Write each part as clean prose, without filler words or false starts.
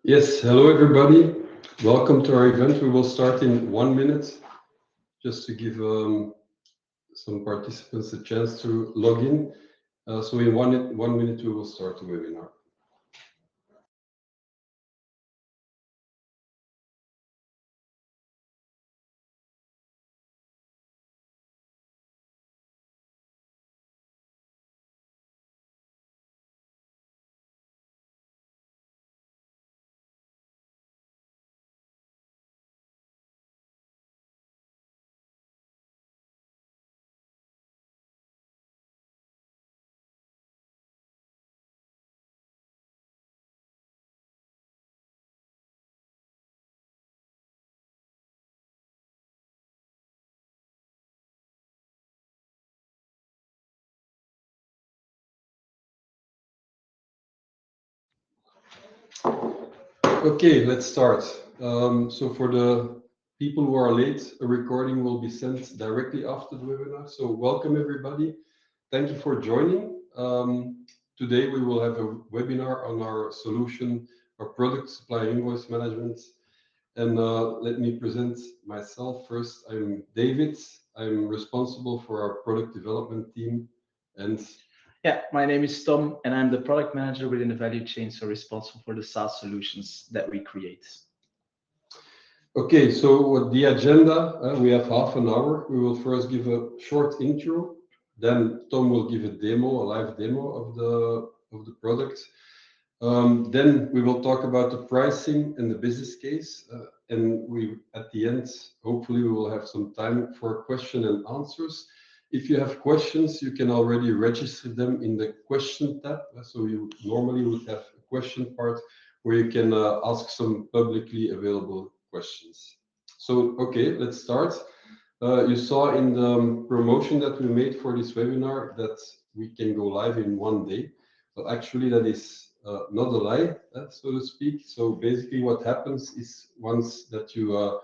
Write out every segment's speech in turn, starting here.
Yes, hello everybody. Welcome to our event. We will start in 1 minute, just to give some participants a chance to log in. So in one minute, we will start the webinar. Okay, let's start. So for the people who are late, a recording will be sent directly after the webinar. So welcome everybody. Thank you for joining. Today we will have a webinar on our solution, our product Supplier Invoice Management. And let me present myself first. I'm David. I'm responsible for our product development team. And yeah, my name is Tom, and I'm the product manager within the value chain, so responsible for the SaaS solutions that we create. Okay, so the agenda, we have half an hour. We will first give a short intro. Then Tom will give a demo, a live demo of the product. Then we will talk about the pricing and the business case. And at the end, hopefully we will have some time for question and answers. If you have questions, you can already register them in the question tab. So you normally would have a question part where you can ask some publicly available questions. So, okay, let's start. You saw in the promotion that we made for this webinar that we can go live in 1 day. But actually, that is not a lie, so to speak. So basically, what happens is once that you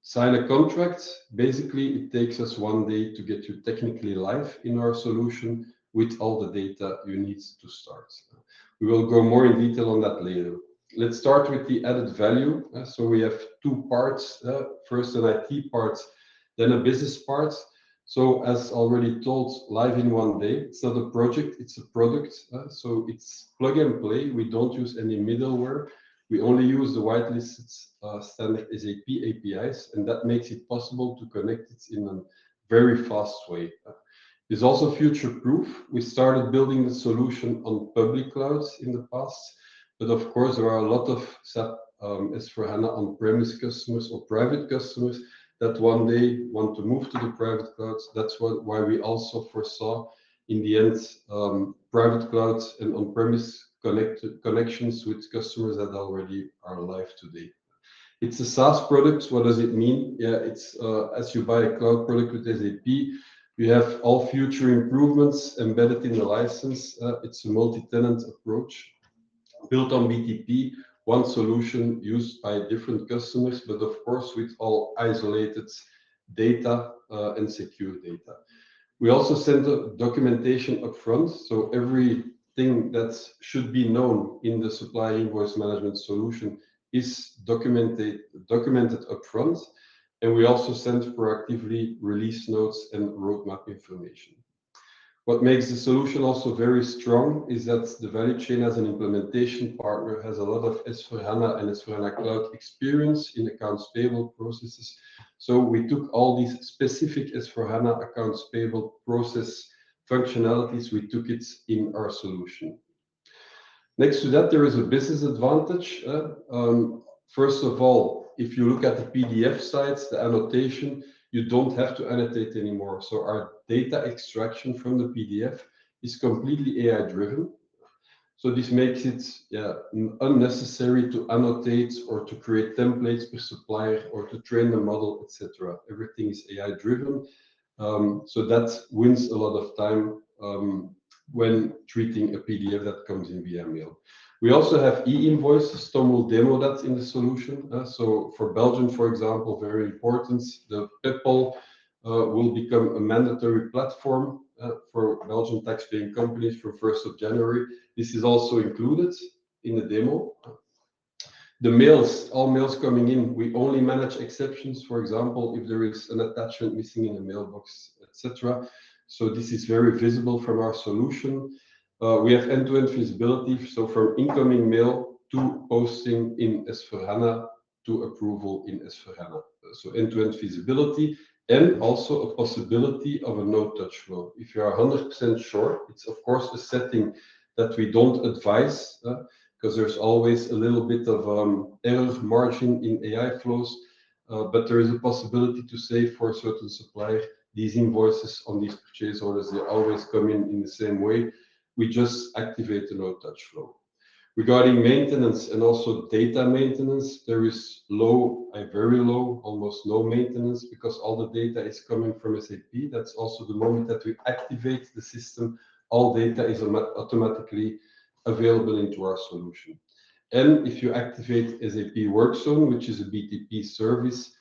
sign a contract, basically it takes us 1 day to get you technically live in our solution with all the data you need to start. We will go more in detail on that later. Let's start with the added value. So we have two parts, first an IT part, then a business part. So as already told, live in 1 day, it's not a project, it's a product. So it's plug and play. We don't use any middleware. We only use the whitelisted standard SAP APIs, and that makes it possible to connect it in a very fast way. It's also future-proof. We started building the solution on public clouds in the past, but of course there are a lot of SAP S/4HANA on-premise customers or private customers that 1 day want to move to the private clouds. That's why we also foresaw in the end private clouds and on-premise connections with customers that already are live today. It's a SaaS product. What does it mean? Yeah, it's as you buy a cloud product with SAP, you have all future improvements embedded in the license. It's a multi-tenant approach built on BTP, one solution used by different customers, but of course with all isolated data and secure data. We also send the documentation upfront, so everything that should be known in the Supplier Invoice Management solution is documented upfront, and we also send proactively release notes and roadmap information. What makes the solution also very strong is that TheValueChain as an implementation partner has a lot of S/4HANA and S/4HANA Cloud experience in accounts payable processes. So we took all these specific S/4HANA accounts payable process functionalities, we took it in our solution. Next to that, there is a business advantage. First of all, if you look at the PDF sites, the annotation, you don't have to annotate anymore. So our data extraction from the PDF is completely AI driven. So this makes it unnecessary to annotate or to create templates per supplier or to train the model, etc. Everything is AI driven. So that wins a lot of time when treating a PDF that comes in via mail. We also have e-invoices. Tom will demo that in the solution. So for Belgium, for example, very important, the payable will become a mandatory platform for Belgian tax-paying companies from 1st of January. This is also included in the demo. The mails, all mails coming in, we only manage exceptions. For example, if there is an attachment missing in a mailbox, etc. So this is very visible from our solution. We have end-to-end visibility, so from incoming mail to posting in S/4HANA to approval in S/4HANA. So end-to-end visibility, and also a possibility of a no-touch flow. If you are 100% sure, it's of course a setting that we don't advise, because there's always a little bit of error margin in AI flows, but there is a possibility to say for a certain supplier, these invoices on these purchase orders, they always come in the same way. We just activate the no-touch flow. Regarding maintenance and also data maintenance, there is low, very low, almost no maintenance, because all the data is coming from SAP. That's also the moment that we activate the system, all data is automatically available into our solution. And if you activate SAP WorkZone, which is a BTP service,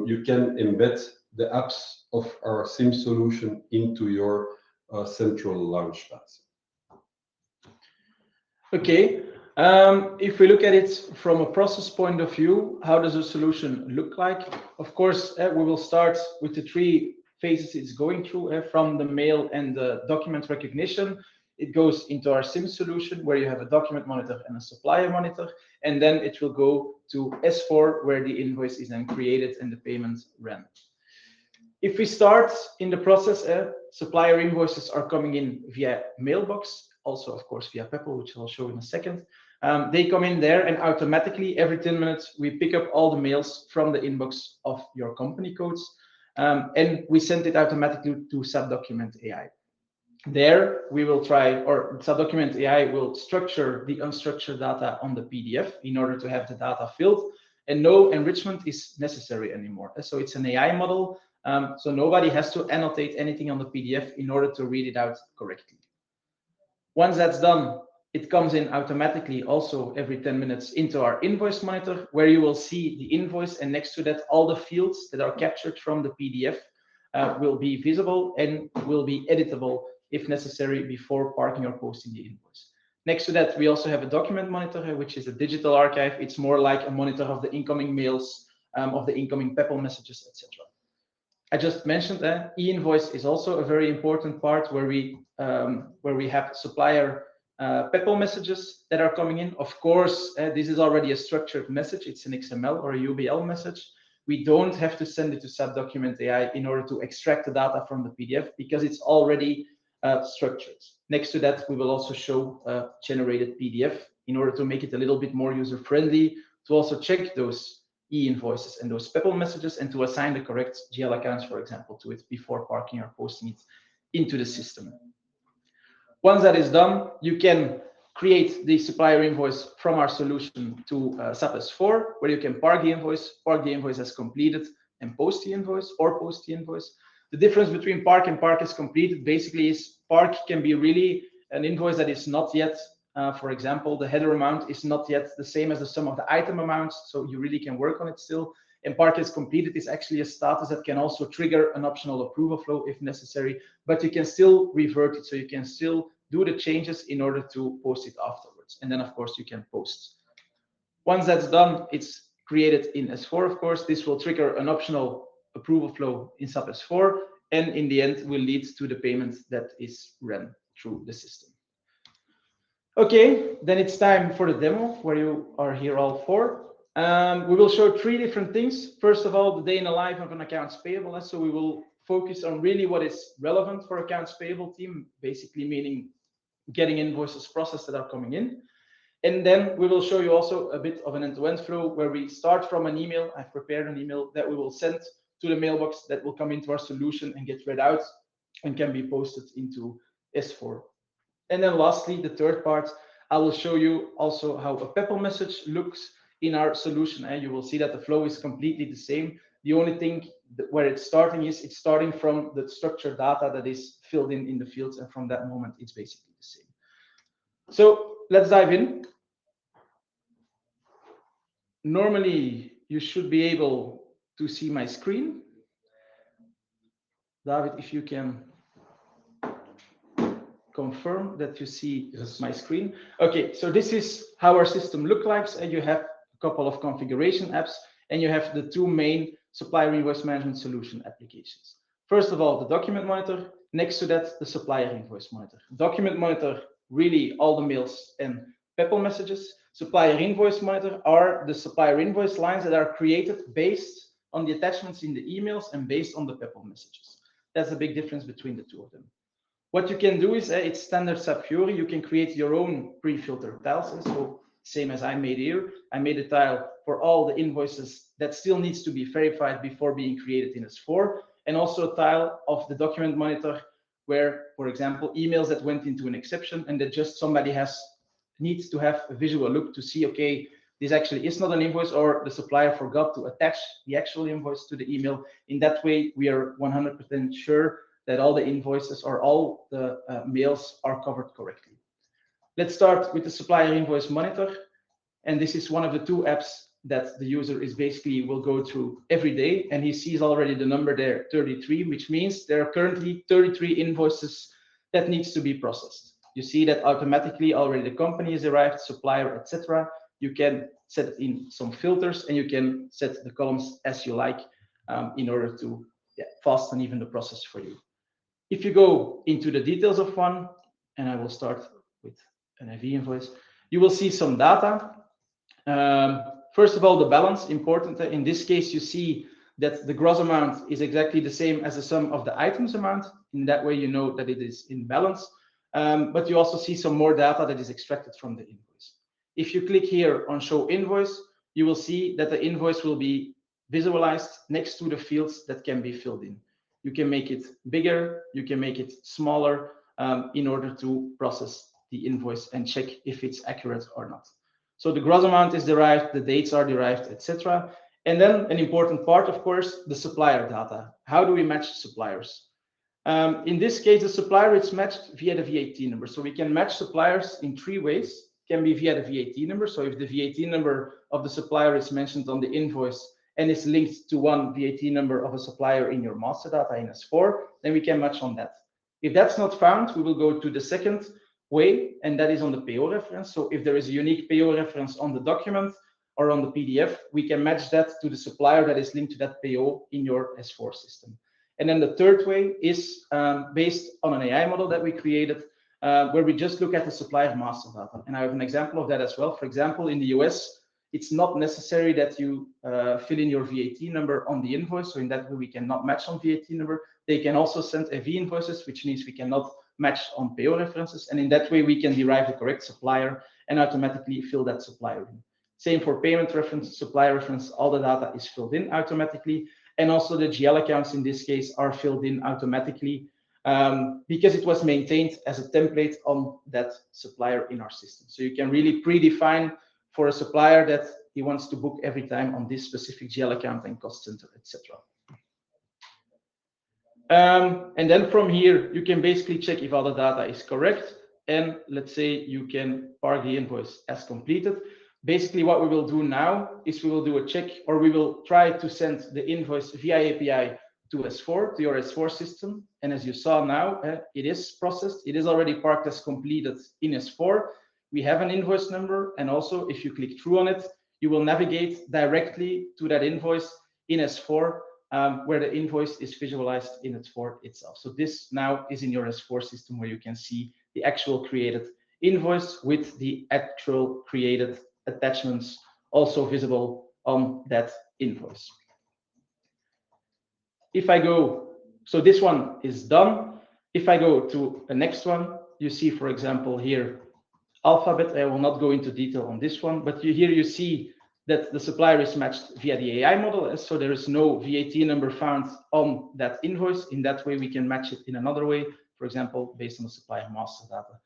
you can embed the apps of our SIM solution into your central launchpad. Okay, if we look at it from a process point of view, how does a solution look like? Of course, we will start with the 3 phases it's going through, from the mail and the document recognition. It goes into our SIM solution, where you have a document monitor and a supplier monitor, and then it will go to S4, where the invoice is then created and the payment ran. If we start in the process, supplier invoices are coming in via mailbox, also, of course, via payable, which I'll show in a second. They come in there, and automatically, every 10 minutes, we pick up all the mails from the inbox of your company codes, and we send it automatically to SAP Document AI. There, we will try, or SAP Document AI will structure the unstructured data on the PDF in order to have the data filled, and no enrichment is necessary anymore. So it's an AI model, so nobody has to annotate anything on the PDF in order to read it out correctly. Once that's done, it comes in automatically also every 10 minutes into our invoice monitor, where you will see the invoice, and next to that, all the fields that are captured from the PDF will be visible and will be editable if necessary before parking or posting the invoice. Next to that, we also have a document monitor, which is a digital archive. It's more like a monitor of the incoming mails, of the incoming payable messages, etc. I just mentioned that e-invoice is also a very important part where we have supplier payable messages that are coming in. Of course, this is already a structured message. It's an XML or a UBL message. We don't have to send it to SAP Document AI in order to extract the data from the PDF, because it's already structured. Next to that, we will also show a generated PDF in order to make it a little bit more user-friendly, to also check those e-invoices and those payable messages, and to assign the correct GL accounts, for example, to it before parking or posting it into the system. Once that is done, you can create the supplier invoice from our solution to SAP S4, where you can park the invoice as completed, and post the invoice, or post the invoice. The difference between park and park as completed basically is park can be really an invoice that is not yet, for example, the header amount is not yet the same as the sum of the item amounts, so you really can work on it still. And park as completed is actually a status that can also trigger an optional approval flow if necessary, but you can still revert it, so you can still do the changes in order to post it afterwards. And then, of course, you can post. Once that's done, it's created in S4, of course. This will trigger an optional approval flow in SAP S4, and in the end will lead to the payment that is run through the system. Okay, then it's time for the demo, where you are here all for. We will show 3 different things. First of all, the day in the life of an accounts payable. So we will focus on really what is relevant for accounts payable team, basically meaning getting invoices processed that are coming in. And then we will show you also a bit of an end-to-end flow, where we start from an email. I've prepared an email that we will send to the mailbox that will come into our solution and get read out and can be posted into S4. And then lastly, the third part, I will show you also how a payable message looks in our solution. And you will see that the flow is completely the same. The only thing where it's starting is it's starting from the structured data that is filled in the fields. And from that moment, it's basically the same. So let's dive in. Normally, you should be able to see my screen. David, if you can confirm that you see my screen. Okay, so this is how our system looks like. And you have couple of configuration apps, and you have the two main supplier invoice management solution applications. First of all, the document monitor. Next to that, the supplier invoice monitor. Document monitor, really all the mails and payable messages. Supplier invoice monitor are the supplier invoice lines that are created based on the attachments in the emails and based on the payable messages. That's a big difference between the two of them. What you can do is, it's standard SAP Fiori. You can create your own pre-filtered tiles. So same as I made here, I made a tile for all the invoices that still needs to be verified before being created in S4, and also a tile of the document monitor where, for example, emails that went into an exception and that just somebody needs to have a visual look to see, okay, this actually is not an invoice, or the supplier forgot to attach the actual invoice to the email. In that way, we are 100% sure that all the invoices or all the mails are covered correctly. Let's start with the supplier invoice monitor. And this is one of the two apps that the user is basically will go through every day. And he sees already the number there, 33, which means there are currently 33 invoices that needs to be processed. You see that automatically already the company is arrived, supplier, etc. You can set in some filters and you can set the columns as you like in order to fasten even the process for you. If you go into the details of one, and I will start with an AV invoice, you will see some data. First of all, the balance, important. In this case, you see that the gross amount is exactly the same as the sum of the items amount. In that way, you know that it is in balance. But you also see some more data that is extracted from the invoice. If you click here on Show Invoice, you will see that the invoice will be visualized next to the fields that can be filled in. You can make it bigger, you can make it smaller in order to process the invoice and check if it's accurate or not. So the gross amount is derived, the dates are derived, etc. And then an important part, of course, the supplier data. How do we match suppliers? In this case, the supplier is matched via the VAT number. So we can match suppliers in three ways. It can be via the VAT number. So if the VAT number of the supplier is mentioned on the invoice and is linked to one VAT number of a supplier in your master data in S4, then we can match on that. If that's not found, we will go to the second way, and that is on the PO reference. So if there is a unique PO reference on the document or on the PDF, we can match that to the supplier that is linked to that PO in your S4 system. And then the third way is based on an AI model that we created, where we just look at the supplier master data. And I have an example of that as well. For example, in the US, it's not necessary that you fill in your VAT number on the invoice. So in that way, we cannot match on VAT number. They can also send AV invoices, which means we cannot match on PO references. And in that way, we can derive the correct supplier and automatically fill that supplier in. Same for payment reference, supplier reference, all the data is filled in automatically. And also the GL accounts in this case are filled in automatically because it was maintained as a template on that supplier in our system. So you can really predefine for a supplier that he wants to book every time on this specific GL account and cost center, etc. And then from here, you can basically check if all the data is correct. And let's say you can park the invoice as completed. Basically, what we will do now is we will do a check, or we will try to send the invoice via API to S4, to your S4 system. And as you saw now, it is processed. It is already parked as completed in S4. We have an invoice number. And also, if you click through on it, you will navigate directly to that invoice in S4, where the invoice is visualized in S4 itself. So this now is in your S4 system where you can see the actual created invoice with the actual created attachments also visible on that invoice. If I go, so this one is done. If I go to the next one, you see, for example, here, Alphabet. I will not go into detail on this one, but here you see that the supplier is matched via the AI model. So there is no VAT number found on that invoice. In that way, we can match it in another way, for example, based on the supplier master data,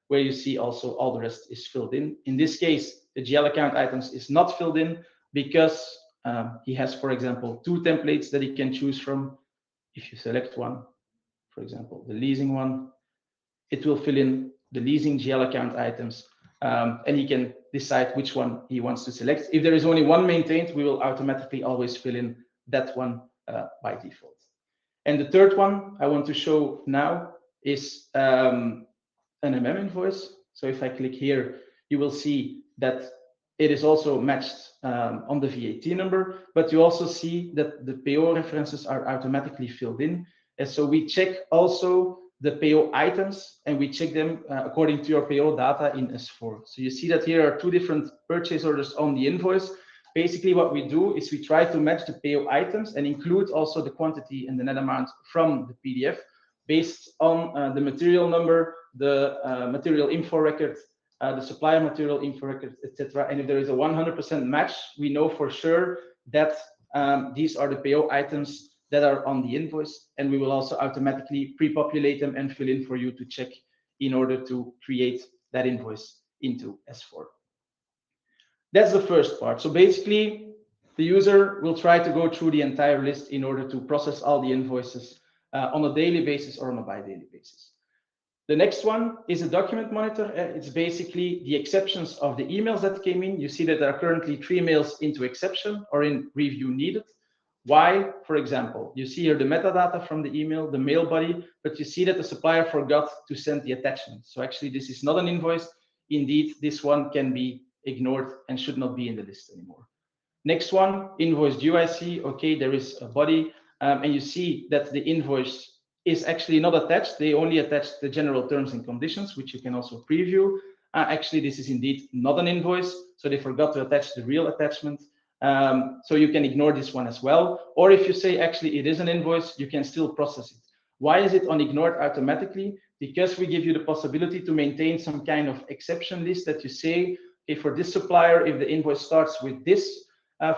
where you see also all the rest is filled in. In this case, the GL account items is not filled in because he has, for example, two templates that he can choose from. If you select one, for example, the leasing one, it will fill in the leasing GL account items, and he can decide which one he wants to select. If there is only one maintained, we will automatically always fill in that one by default. And the third one I want to show now is an MM invoice. So if I click here, you will see that it is also matched on the VAT number, but you also see that the PO references are automatically filled in. And so we check also the PO items, and we check them according to your PO data in S4. So you see that here are two different purchase orders on the invoice. Basically, what we do is we try to match the PO items and include also the quantity and the net amount from the PDF based on the material number, the material info record, the supplier material info record, etc. And if there is a 100% match, we know for sure that these are the PO items that are on the invoice, and we will also automatically pre-populate them and fill in for you to check in order to create that invoice into S4. That's the first part. So basically, the user will try to go through the entire list in order to process all the invoices on a daily basis or on a bi-daily basis. The next one is a document monitor. It's basically the exceptions of the emails that came in. You see that there are currently 3 mails into exception or in review needed. Why? For example, you see here the metadata from the email, the mail body, but you see that the supplier forgot to send the attachment. So actually, this is not an invoice. Indeed, this one can be ignored and should not be in the list anymore. Next one, invoice due. I see, okay, there is a body, and you see that the invoice is actually not attached. They only attached the general terms and conditions, which you can also preview. Actually, this is indeed not an invoice, so they forgot to attach the real attachment. So you can ignore this one as well. Or if you say, actually, it is an invoice, you can still process it. Why is it on ignored automatically? Because we give you the possibility to maintain some kind of exception list that you say, okay, for this supplier, if the invoice starts with this,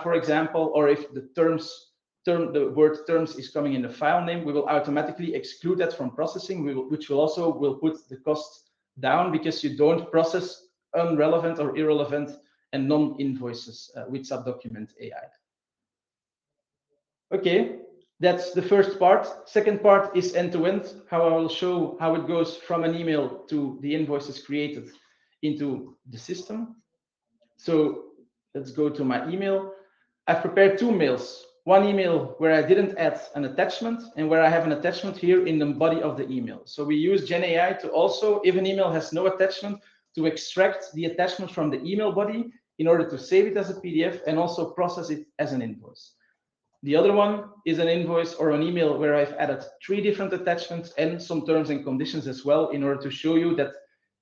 for example, or if the the word terms is coming in the file name, we will automatically exclude that from processing, which will also put the cost down, because you don't process irrelevant and non-invoices with SAP Document AI. Okay, that's the first part. Second part is end-to-end, how I will show how it goes from an email to the invoices created into the system. So let's go to my email. I've prepared 2 mails. One email where I didn't add an attachment, and where I have an attachment here in the body of the email. So we use Gen AI to also, if an email has no attachment, to extract the attachment from the email body in order to save it as a PDF and also process it as an invoice. The other one is an invoice or an email where I've added 3 different attachments and some terms and conditions as well, in order to show you that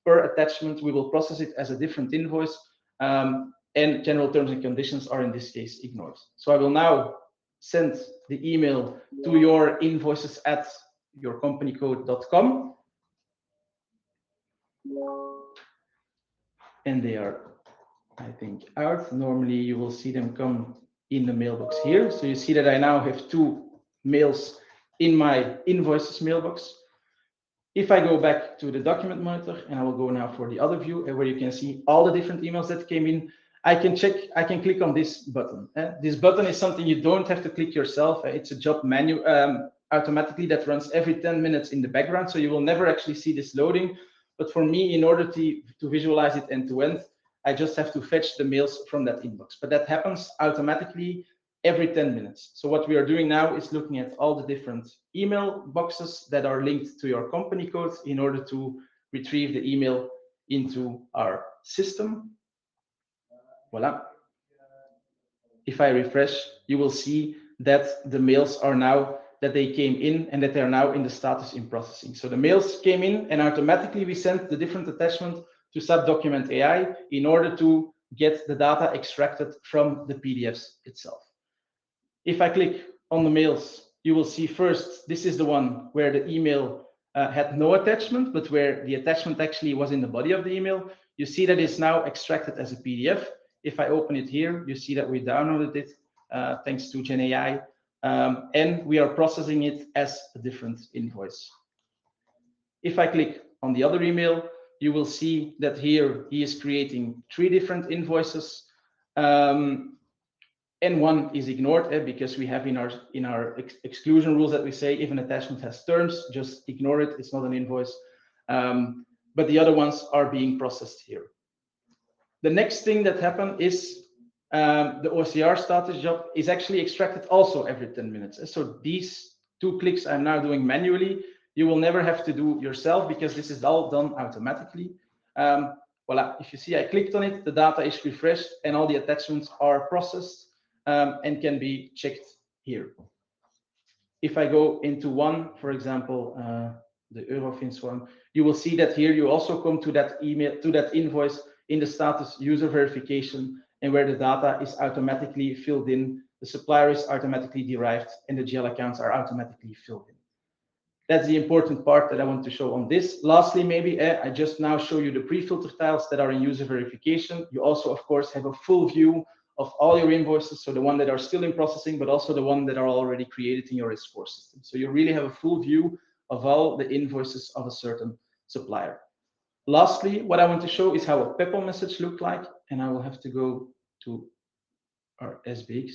per attachment we will process it as a different invoice, and general terms and conditions are in this case ignored. So I will now send the email to your invoices@yourcompanycode.com, and they are, I think, out. Normally you will see them come in the mailbox here. So you see that I now have 2 mails in my invoices mailbox. If I go back to the document monitor, and I will go now for the other view, where you can see all the different emails that came in, I can click on this button. This button is something you don't have to click yourself. It's a job menu automatically that runs every 10 minutes in the background. So you will never actually see this loading. But for me, in order to visualize it end to end, I just have to fetch the mails from that inbox. But that happens automatically every 10 minutes. So what we are doing now is looking at all the different email boxes that are linked to your company code in order to retrieve the email into our system. Voila. If I refresh, you will see that the mails are now, that they came in and that they are now in the status in processing. So the mails came in and automatically we sent the different attachment to SAP Document AI in order to get the data extracted from the PDFs itself. If I click on the mails, you will see first, this is the one where the email had no attachment, but where the attachment actually was in the body of the email. You see that it's now extracted as a PDF. If I open it here, you see that we downloaded it thanks to Gen AI, and we are processing it as a different invoice. If I click on the other email, you will see that here he is creating 3 different invoices, and one is ignored because we have in our exclusion rules that we say if an attachment has terms, just ignore it. It's not an invoice. But the other ones are being processed here. The next thing that happened is the OCR status job is actually extracted also every 10 minutes. So these 2 clicks I'm now doing manually, you will never have to do yourself because this is all done automatically. voila, if you see, I clicked on it, the data is refreshed and all the attachments are processed and can be checked here. If I go into one, for example, the Eurofins one, you will see that here you also come to that email, to that invoice in the status user verification, and where the data is automatically filled in, the supplier is automatically derived, and the GL accounts are automatically filled in. That's the important part that I want to show on this. Lastly, maybe I just now show you the pre-filter tiles that are in user verification. You also, of course, have a full view of all your invoices, so the one that are still in processing, but also the one that are already created in your S4 system. So you really have a full view of all the invoices of a certain supplier. Lastly, what I want to show is how a payable message looked like, and I will have to go to our SBX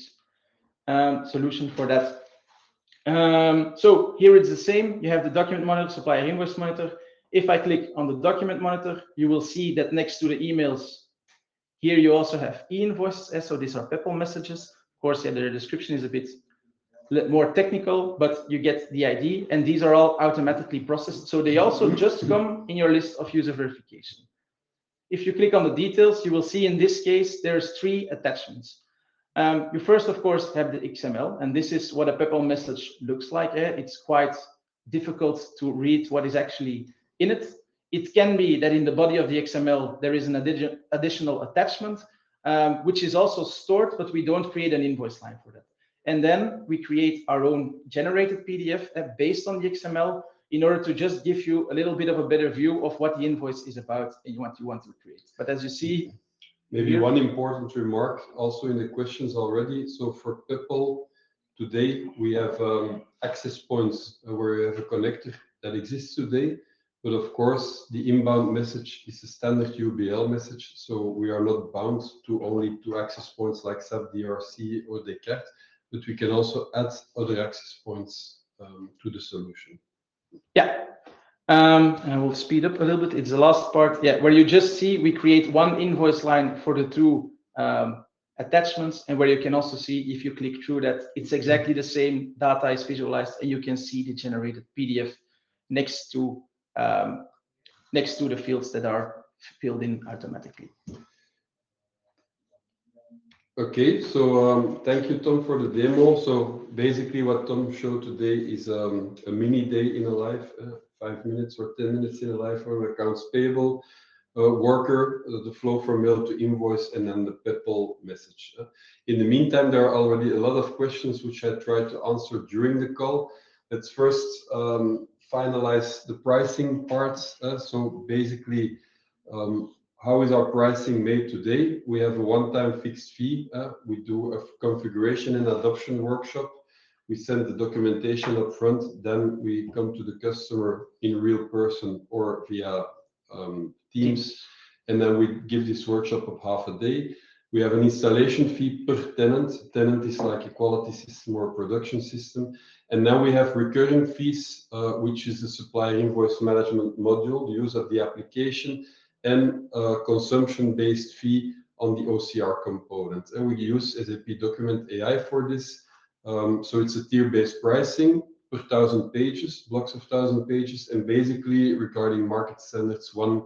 solution for that. So here it's the same. You have the document monitor, supplier invoice monitor. If I click on the document monitor, you will see that next to the emails, here you also have e-invoices. So these are payable messages. Of course, yeah, the description is a bit more technical, but you get the idea. And these are all automatically processed. So they also just come in your list of user verification. If you click on the details, you will see in this case, there's 3 attachments. You first, of course, have the XML, and this is what a payable message looks like. It's quite difficult to read what is actually in it. It can be that in the body of the XML, there is an additional attachment, which is also stored, but we don't create an invoice line for that. And then we create our own generated PDF based on the XML in order to just give you a little bit of a better view of what the invoice is about and what you want to create. But as you see, maybe here, one important remark also in the questions already. So for people, today we have access points where you have a connector that exists today. But of course, the inbound message is a standard UBL message. So we are not bound to only 2 access points like SAP DRC or Descartes, but we can also add other access points to the solution. Yeah. I will speed up a little bit. It's the last part, yeah, where you just see we create one invoice line for the 2 attachments, and where you can also see if you click through that, it's exactly the same data is visualized, and you can see the generated PDF next to the fields that are filled in automatically. Okay, so thank you, Tom, for the demo. So basically what Tom showed today is a mini day in a life, 5 minutes or 10 minutes in a life for accounts payable, worker, the flow from mail to invoice, and then the payable message. In the meantime, there are already a lot of questions which I tried to answer during the call. Let's first finalize the pricing parts. So basically, how is our pricing made today? We have a one-time fixed fee. We do a configuration and adoption workshop. We send the documentation up front. Then we come to the customer in real person or via Teams. And then we give this workshop of half a day. We have an installation fee per tenant. Tenant is like a quality system or production system. And then we have recurring fees, which is the supplier invoice management module, the use of the application, and a consumption-based fee on the OCR component. And we use SAP Document AI for this. So it's a tier-based pricing per 1,000 pages, blocks of 1,000 pages. And basically, regarding market standards, one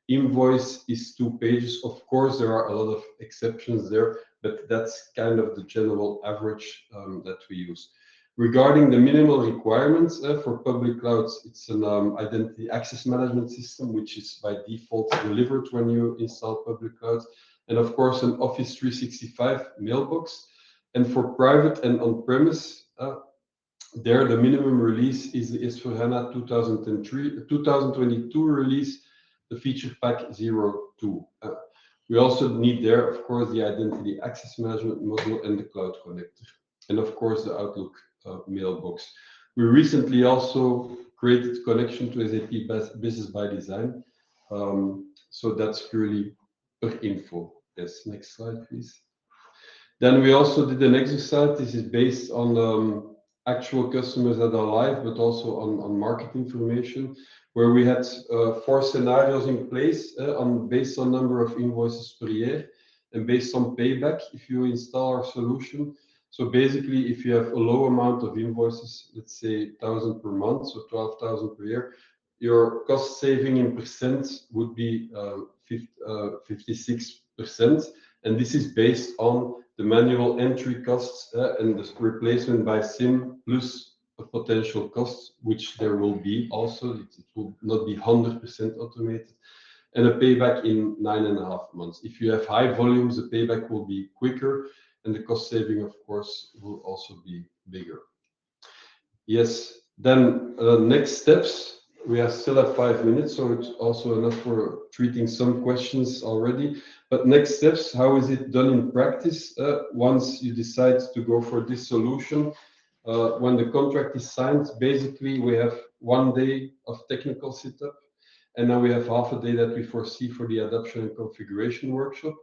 invoice is 2 pages. Of course, there are a lot of exceptions there, but that's kind of the general average that we use. Regarding the minimal requirements for public clouds, it's an identity access management system, which is by default delivered when you install public clouds. And of course, an Office 365 mailbox. And for private and on-premise, there the minimum release is the S/4HANA 2022 release, the feature pack 02. We also need there, of course, the identity access management module and the cloud connector. And of course, the Outlook mailbox. We recently also created connection to SAP Business ByDesign. So that's purely per info. Yes, next slide, please. Then we also did an exercise. This is based on actual customers that are live, but also on market information, where we had 4 scenarios in place based on number of invoices per year and based on payback if you install our solution. So basically, if you have a low amount of invoices, let's say 1,000 per month, so 12,000 per year, your cost saving in percent would be 56%, and this is based on the manual entry costs and the replacement by SIM plus a potential cost, which there will be also. It will not be 100% automated, and a payback in 9.5 months. If you have high volumes, the payback will be quicker, and the cost saving, of course, will also be bigger. Yes, then next steps. We are still at 5 minutes, so it's also enough for treating some questions already. But next steps, how is it done in practice? Once you decide to go for this solution, when the contract is signed, basically we have 1 day of technical setup, and then we have half a day that we foresee for the adoption and configuration workshop.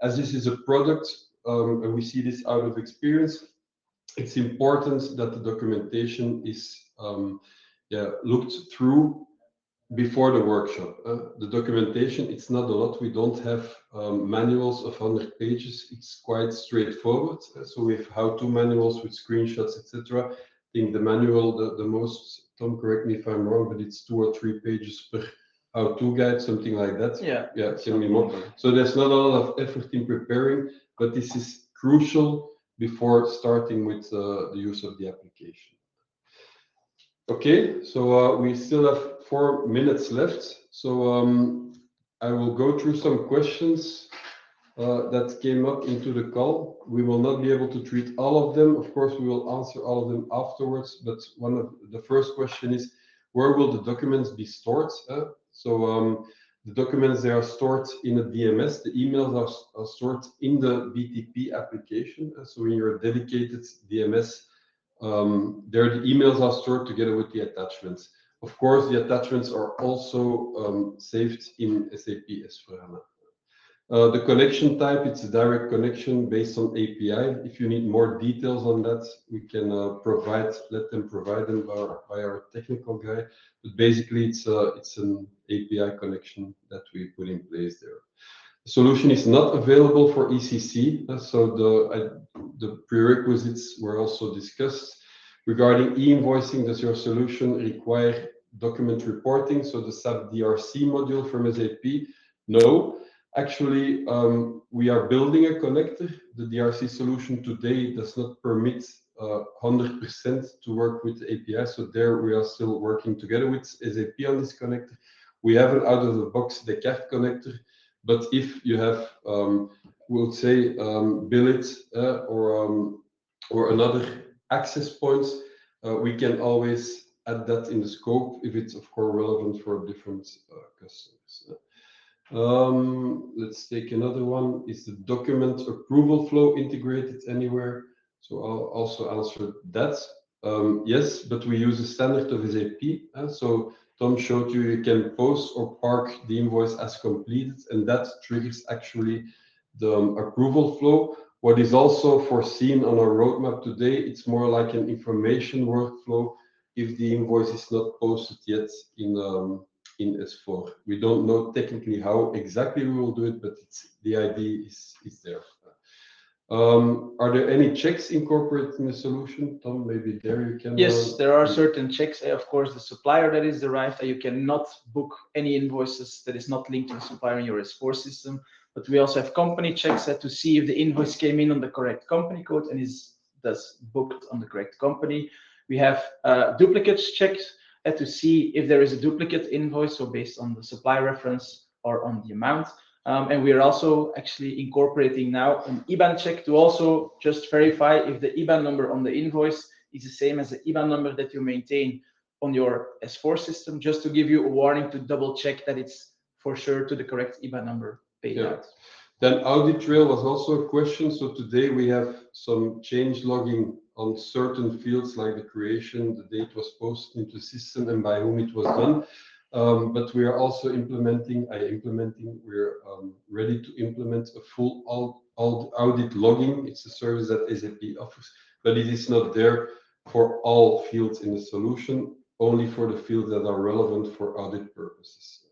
As this is a product, and we see this out of experience, it's important that the documentation is looked through before the workshop. The documentation, it's not a lot. We don't have manuals of 100 pages. It's quite straightforward. So we have how-to manuals with screenshots, etc. I think the manual, the most, Tom, correct me if I'm wrong, but it's 2 or 3 pages per how-to guide, something like that. Yeah, can be more. So there's not a lot of effort in preparing, but this is crucial before starting with the use of the application. Okay, so we still have 4 minutes left. So I will go through some questions that came up into the call. We will not be able to treat all of them. Of course, we will answer all of them afterwards. But one of the first question is, where will the documents be stored? The documents, they are stored in a DMS. The emails are stored in the BTP application. So in your dedicated DMS, there the emails are stored together with the attachments. Of course, the attachments are also saved in SAP S/4HANA. The connection type, it's a direct connection based on API. If you need more details on that, we can let them provide them by our technical guy. But basically, it's an API connection that we put in place there. The solution is not available for ECC, so the prerequisites were also discussed. Regarding e-invoicing, does your solution require document reporting? So the SAP DRC module from SAP? No. Actually, we are building a connector. The DRC solution today does not permit 100% to work with the API. So there we are still working together with SAP on this connector. We have an out-of-the-box Descartes connector. But if you have, we'll say, billet or another access points, we can always add that in the scope if it's, of course, relevant for different customers. Let's take another one. Is the document approval flow integrated anywhere? So I'll also answer that. Yes, but we use a standard of SAP. So Tom showed you can post or park the invoice as completed, and that triggers actually the approval flow. What is also foreseen on our roadmap today, it's more like an information workflow if the invoice is not posted yet in S4. We don't know technically how exactly we will do it, but the idea is there. Are there any checks incorporated in the solution? Tom, maybe there you can... Yes, there are certain checks. Of course, the supplier that is derived, you cannot book any invoices that is not linked to the supplier in your S4 system. But we also have company checks to see if the invoice came in on the correct company code and is thus booked on the correct company. We have duplicates checks to see if there is a duplicate invoice, so based on the supplier reference or on the amount. And we are also actually incorporating now an IBAN check to also just verify if the IBAN number on the invoice is the same as the IBAN number that you maintain on your S4 system, just to give you a warning to double check that it's for sure to the correct IBAN number paid out. Then audit trail was also a question. So today we have some change logging on certain fields like the creation, the date was posted into the system and by whom it was done. But we are also we're ready to implement a full audit logging. It's a service that SAP offers, but it is not there for all fields in the solution, only for the fields that are relevant for audit purposes.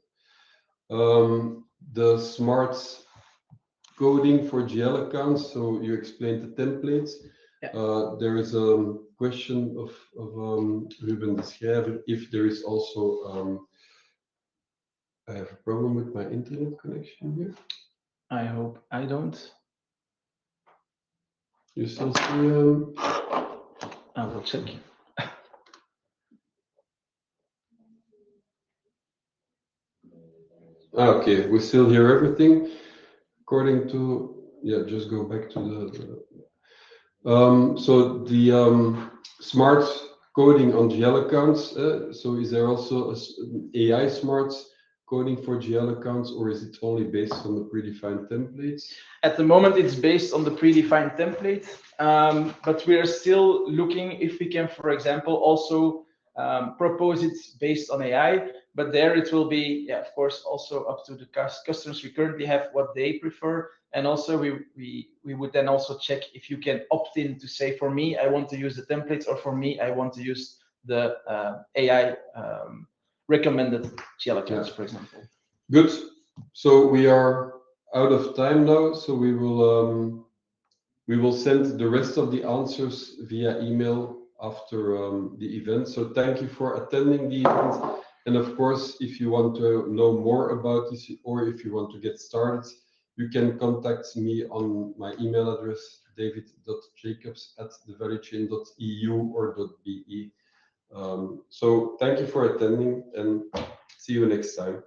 The smart coding for GL accounts, so you explained the templates. There is a question of Ruben de Schrijver if there is also I have a problem with my internet connection here. I hope I don't. You still see? I will check. Okay, we still hear everything. According to, yeah, just go back to so the smart coding on GL accounts. So is there also an AI smart coding for GL accounts, or is it only based on the predefined templates? At the moment, it's based on the predefined template, but we are still looking if we can, for example, also propose it based on AI. But there it will be, yeah, of course, also up to the customers we currently have what they prefer. And also we would then also check if you can opt in to say, for me, I want to use the templates, or for me, I want to use the AI recommended GL accounts, for example. Good. So we are out of time now. So we will send the rest of the answers via email after the event. So thank you for attending the event. And of course, if you want to know more about this, or if you want to get started, you can contact me on my email address, david.jacobs@thevaluechain.eu or .be. So thank you for attending, and see you next time.